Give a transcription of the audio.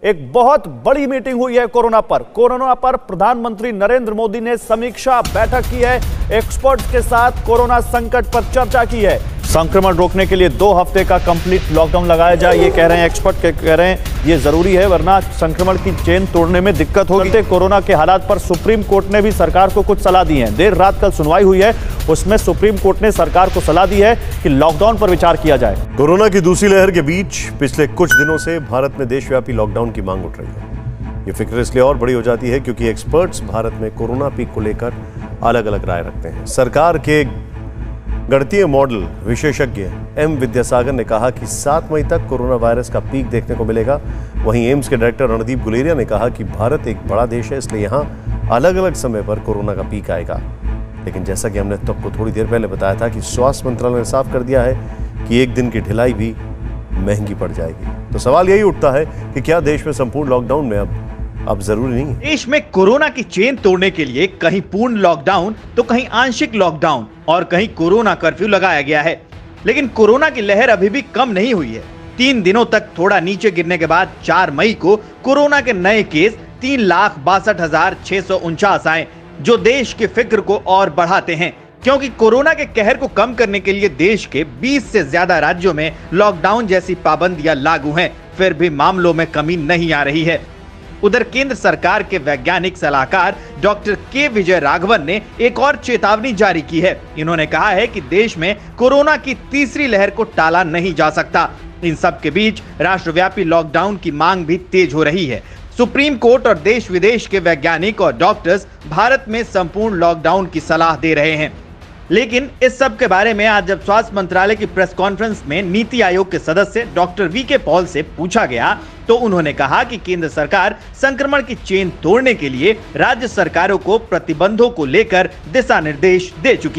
एक बहुत बड़ी मीटिंग हुई है कोरोना पर प्रधानमंत्री नरेंद्र मोदी ने समीक्षा बैठक की है। एक्सपर्ट्स के साथ कोरोना संकट पर चर्चा की है। संक्रमण रोकने के लिए 2 हफ्ते का कंप्लीट लॉकडाउन लगाया जाए, ये कह रहे हैं एक्सपर्ट, कह रहे हैं ये जरूरी है, वरना संक्रमण की चेन तोड़ने में दिक्कत होगी। कोरोना के हालात पर सुप्रीम कोर्ट ने भी सरकार को कुछ सलाह दी है। देर रात कल सुनवाई हुई है, उसमें सुप्रीम कोर्ट ने सरकार को सलाह दी है कि लॉकडाउन पर विचार किया जाए। कोरोना की दूसरी लहर के बीच पिछले कुछ दिनों से भारत में देशव्यापी लॉकडाउन की मांग उठ रही है। ये फिक्र इसलिए और बड़ी हो जाती है क्योंकि एक्सपर्ट्स भारत में कोरोना पीक को लेकर अलग अलग राय रखते हैं। सरकार के गणितीय मॉडल विशेषज्ञ एम विद्यासागर ने कहा कि 7 मई तक कोरोना वायरस का पीक देखने को मिलेगा। वहीं एम्स के डायरेक्टर रणदीप गुलेरिया ने कहा कि भारत एक बड़ा देश है, इसलिए यहाँ अलग अलग समय पर कोरोना का पीक आएगा। लेकिन जैसा कि हमने तब को थोड़ी देर पहले बताया था कि स्वास्थ्य मंत्रालय ने साफ कर दिया है कि एक दिन की ढिलाई भी महंगी पड़ जाएगी। तो सवाल यही उठता है कि क्या देश में संपूर्ण लॉकडाउन में अब जरूरी नहीं है? देश में कोरोना की चेन तोड़ने के लिए कहीं पूर्ण लॉकडाउन तो कहीं आंशिक लॉकडाउन और कहीं कोरोना कर्फ्यू लगाया गया है। लेकिन कोरोना की लहर अभी भी कम नहीं हुई है। 3 दिनों तक थोड़ा नीचे गिरने के बाद 4 मई को कोरोना के नए केस 3,62,649 आए, जो देश की फिक्र को और बढ़ाते हैं, क्योंकि कोरोना के कहर को कम करने के लिए देश के 20 से ज्यादा राज्यों में लॉकडाउन जैसी पाबंदियां लागू हैं, फिर भी मामलों में कमी नहीं आ रही है। उधर केंद्र सरकार के वैज्ञानिक सलाहकार डॉक्टर के विजय राघवन ने एक और चेतावनी जारी की है। इन्होंने कहा है कि देश में कोरोना की तीसरी लहर को टाला नहीं जा सकता। इन सब के बीच राष्ट्रव्यापी लॉकडाउन की मांग भी तेज हो रही है। सुप्रीम कोर्ट और देश विदेश के वैज्ञानिक और डॉक्टर्स भारत में संपूर्ण लॉकडाउन की सलाह दे रहे हैं। लेकिन इस सब के बारे में आज जब स्वास्थ्य मंत्रालय की प्रेस कॉन्फ्रेंस में नीति आयोग के सदस्य डॉक्टर वी.के. पॉल से पूछा गया तो उन्होंने कहा कि केंद्र सरकार संक्रमण की चेन तोड़ने के लिए राज्य सरकारों को प्रतिबंधों को लेकर दिशा निर्देश दे चुकी है।